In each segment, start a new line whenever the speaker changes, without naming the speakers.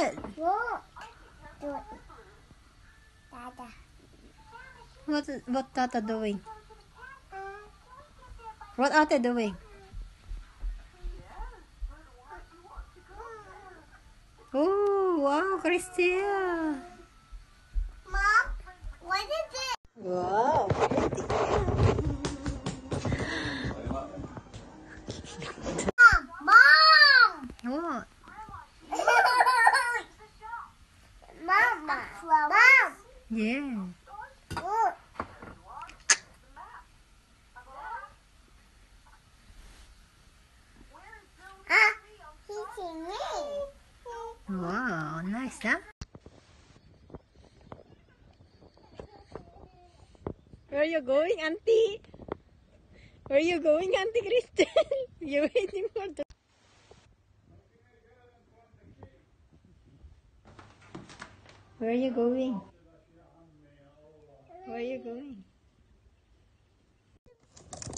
What? What Tata doing? What are they doing? Oh, wow, Christia.
Mom, what is it?
Wow, pretty.
Mom!
What?
Mom! Mom!
Yeah.
Look. He's singing.
Wow, nice, huh? Where are you going, Auntie? Where are you going, Auntie Crystal? You're waiting for the... Where are you going? Where are you going?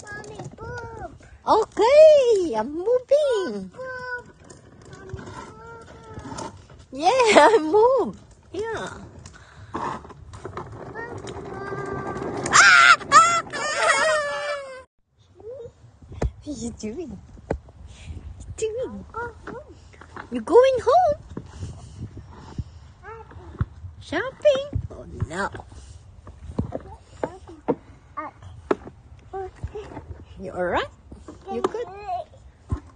Mommy, poop.
Okay, I'm moving.
Poop.
Yeah, I move. Yeah. What are you doing? What are you doing? You're going home? Shopping? Oh no. You alright? You good?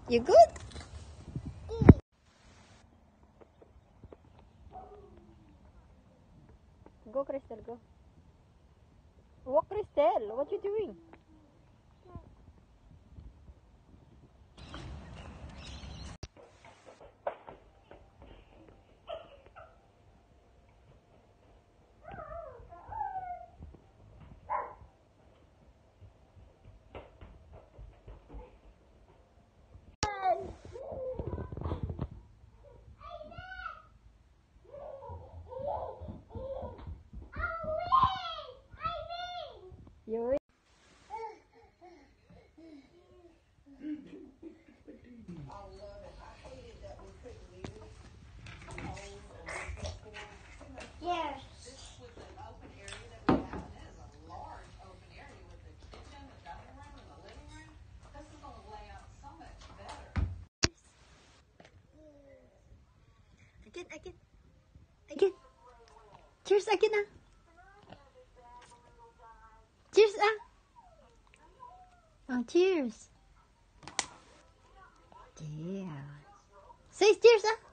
You good? Go, Crystal, go. Walk, Crystal. What you doing? You're
Yes.
again. Cheers again, ah. Cheers, ah. Oh, cheers. Yeah. Say cheers, ah.